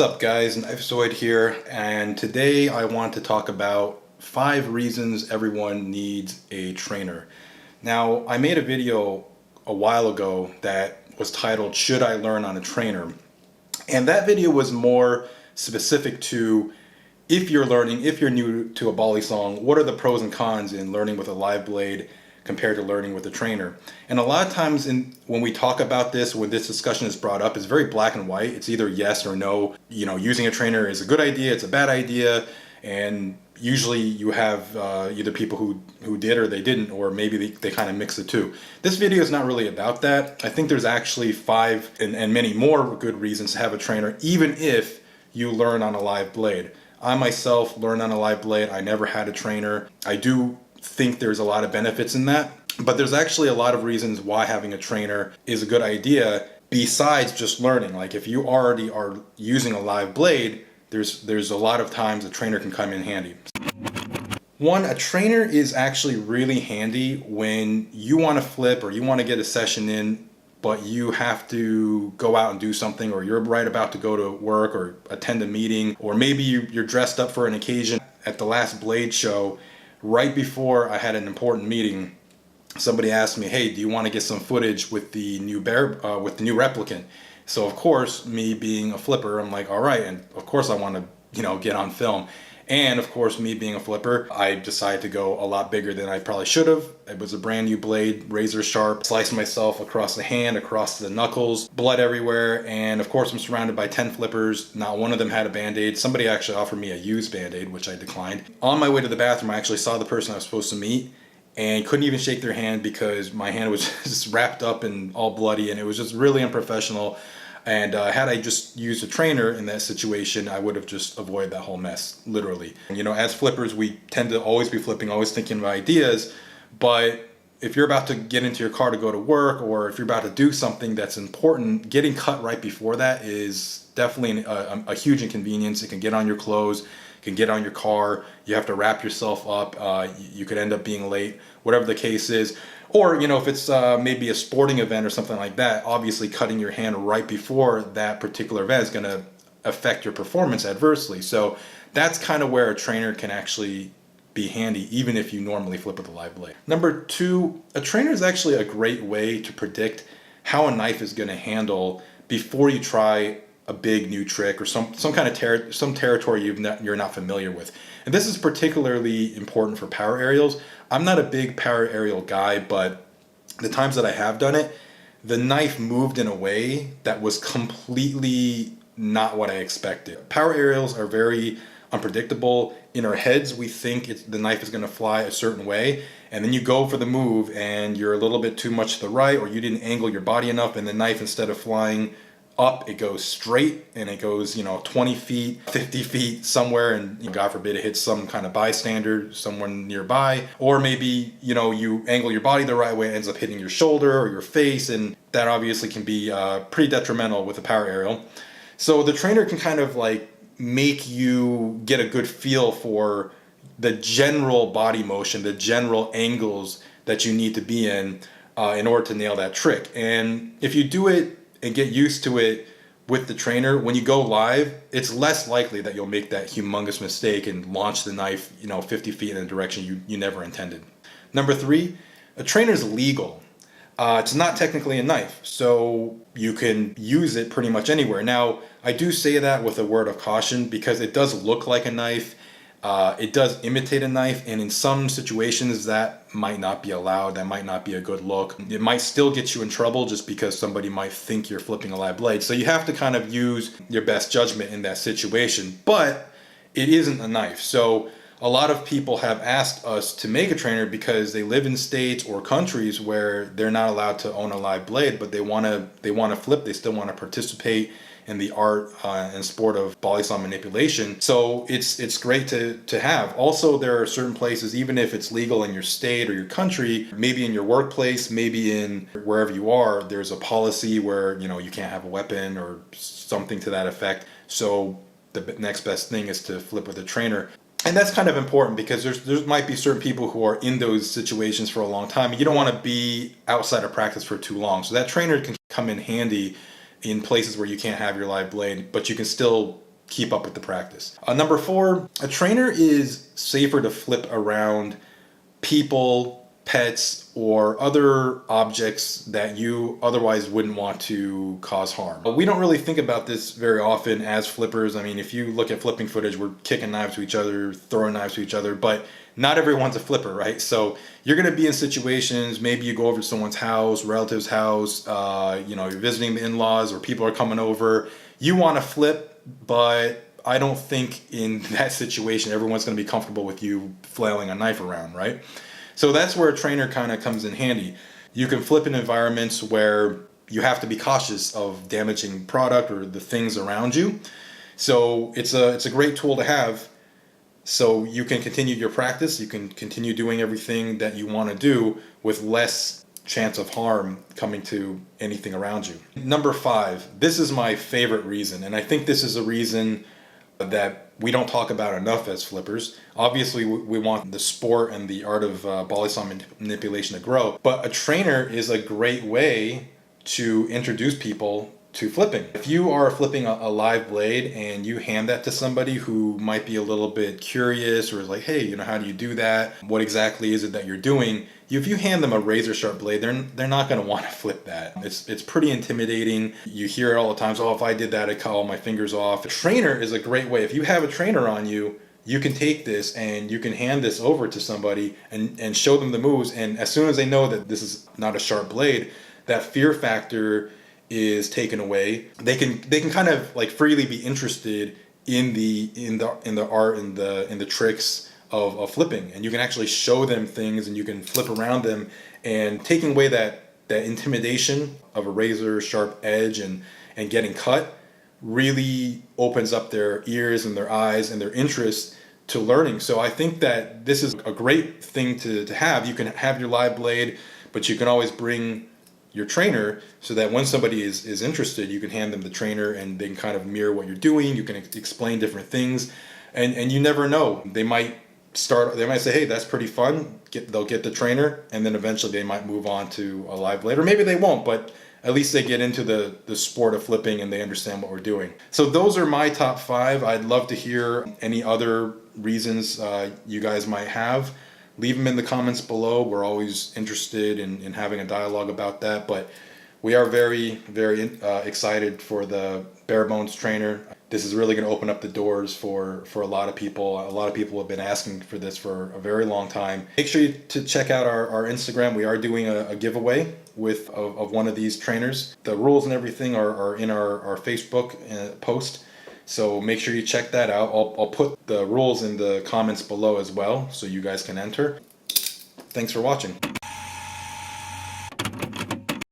What's up guys, knifezoid here, and today I want to talk about 5 reasons everyone needs a trainer. Now, I made a video a while ago that was titled, Should I Learn on a Trainer? And that video was more specific to if you're new to a Balisong, what are the pros and cons in learning with a live blade compared to learning with a trainer. And a lot of times when we talk about this, when this discussion is brought up, it's very black and white. It's either yes or no. You know, using a trainer is a good idea, it's a bad idea, and usually you have either people who did or they didn't, or maybe they kind of mix the two. This video is not really about that. I think there's actually 5 and many more good reasons to have a trainer, even if you learn on a live blade. I myself learned on a live blade. I never had a trainer. I do think there's a lot of benefits in that, but there's actually a lot of reasons why having a trainer is a good idea besides just learning. Like if you already are using a live blade, there's a lot of times a trainer can come in handy. One, a trainer is actually really handy when you want to flip or you want to get a session in, but you have to go out and do something, or you're right about to go to work or attend a meeting, or maybe you're dressed up for an occasion. At the last blade show, right before I had an important meeting, somebody asked me, "Hey, do you want to get some footage with the new replicant?" So of course, me being a flipper, I'm like, all right, and of course I want to, get on film. And of course, me being a flipper, I decided to go a lot bigger than I probably should have. It was a brand new blade, razor sharp, sliced myself across the hand, across the knuckles, blood everywhere. And of course, I'm surrounded by 10 flippers. Not one of them had a Band-Aid. Somebody actually offered me a used Band-Aid, which I declined. On my way to the bathroom, I actually saw the person I was supposed to meet and couldn't even shake their hand because my hand was just wrapped up and all bloody, and it was just really unprofessional. And had I just used a trainer in that situation, I would have just avoided that whole mess, literally. And, as flippers, we tend to always be flipping, always thinking of ideas. But if you're about to get into your car to go to work, or if you're about to do something that's important, getting cut right before that is definitely a huge inconvenience. It can get on your clothes, it can get on your car. You have to wrap yourself up. You could end up being late, whatever the case is. Or, if it's maybe a sporting event or something like that, obviously cutting your hand right before that particular event is going to affect your performance adversely. So that's kind of where a trainer can actually be handy, even if you normally flip with a live blade. Number 2, a trainer is actually a great way to predict how a knife is going to handle before you try a big new trick or some kind of territory you're not familiar with. And this is particularly important for power aerials. I'm not a big power aerial guy, but the times that I have done it, the knife moved in a way that was completely not what I expected. Power aerials are very unpredictable. In our heads, we think the knife is going to fly a certain way, and then you go for the move and you're a little bit too much to the right, or you didn't angle your body enough, and the knife, instead of flying up, it goes straight, and it goes 20 feet, 50 feet somewhere, and God forbid it hits some kind of bystander, someone nearby. Or maybe you angle your body the right way, it ends up hitting your shoulder or your face, and that obviously can be pretty detrimental with a power aerial. So the trainer can kind of make you get a good feel for the general body motion, the general angles that you need to be in order to nail that trick. And if you do it and get used to it with the trainer, when you go live, it's less likely that you'll make that humongous mistake and launch the knife 50 feet in a direction you never intended. Number 3, a trainer is legal. It's not technically a knife, so you can use it pretty much anywhere. Now, I do say that with a word of caution because it does look like a knife. It does imitate a knife, and in some situations that might not be allowed. That might not be a good look. It might still get you in trouble just because somebody might think you're flipping a live blade. So you have to kind of use your best judgment in that situation, but it isn't a knife. So a lot of people have asked us to make a trainer because they live in states or countries where they're not allowed to own a live blade, but they want to flip. They still want to participate in the art and sport of Balisong manipulation. So it's great to have. Also, there are certain places, even if it's legal in your state or your country, maybe in your workplace, maybe in wherever you are, there's a policy where you can't have a weapon or something to that effect. So the next best thing is to flip with a trainer. And that's kind of important because there might be certain people who are in those situations for a long time, and you don't want to be outside of practice for too long. So that trainer can come in handy in places where you can't have your live blade, but you can still keep up with the practice. Number 4, a trainer is safer to flip around people, pets, or other objects that you otherwise wouldn't want to cause harm. But we don't really think about this very often as flippers. I mean, if you look at flipping footage, we're kicking knives to each other, throwing knives to each other, but not everyone's a flipper, right? So you're going to be in situations, maybe you go over to someone's house, relative's house, you're visiting the in-laws, or people are coming over. You want to flip, but I don't think in that situation everyone's going to be comfortable with you flailing a knife around, right? So that's where a trainer kind of comes in handy. You can flip in environments where you have to be cautious of damaging product or the things around you. So it's a great tool to have. So you can continue your practice. You can continue doing everything that you want to do with less chance of harm coming to anything around you. Number 5, this is my favorite reason, and I think this is a reason that we don't talk about enough as flippers. Obviously, we want the sport and the art of Balisong manipulation to grow, but a trainer is a great way to introduce people to flipping. If you are flipping a live blade and you hand that to somebody who might be a little bit curious or is like, hey, how do you do that? What exactly is it that you're doing? If you hand them a razor sharp blade, they're not going to want to flip that. It's pretty intimidating. You hear it all the time. So if I did that, I'd cut all my fingers off. A trainer is a great way. If you have a trainer on you, you can take this and you can hand this over to somebody and show them the moves. And as soon as they know that this is not a sharp blade, that fear factor is taken away. They can kind of like freely be interested in the art and the tricks of flipping, and you can actually show them things and you can flip around them, and taking away that intimidation of a razor sharp edge and getting cut really opens up their ears and their eyes and their interest to learning. So I think that this is a great thing to have. You can have your live blade, but you can always bring your trainer so that when somebody is interested, you can hand them the trainer and they can kind of mirror what you're doing. You can explain different things, and you never know. They might say, hey, that's pretty fun. They'll get the trainer, and then eventually they might move on to a live blade, or maybe they won't, but at least they get into the sport of flipping and they understand what we're doing. So those are my top 5. I'd love to hear any other reasons you guys might have. Leave them in the comments below. We're always interested in having a dialogue about that. But we are very, very excited for the Barebones trainer. This is really going to open up the doors for a lot of people. A lot of people have been asking for this for a very long time. Make sure to check out our Instagram. We are doing a giveaway of one of these trainers. The rules and everything are in our Facebook post. So make sure you check that out. I'll put the rules in the comments below as well, so you guys can enter. Thanks for watching.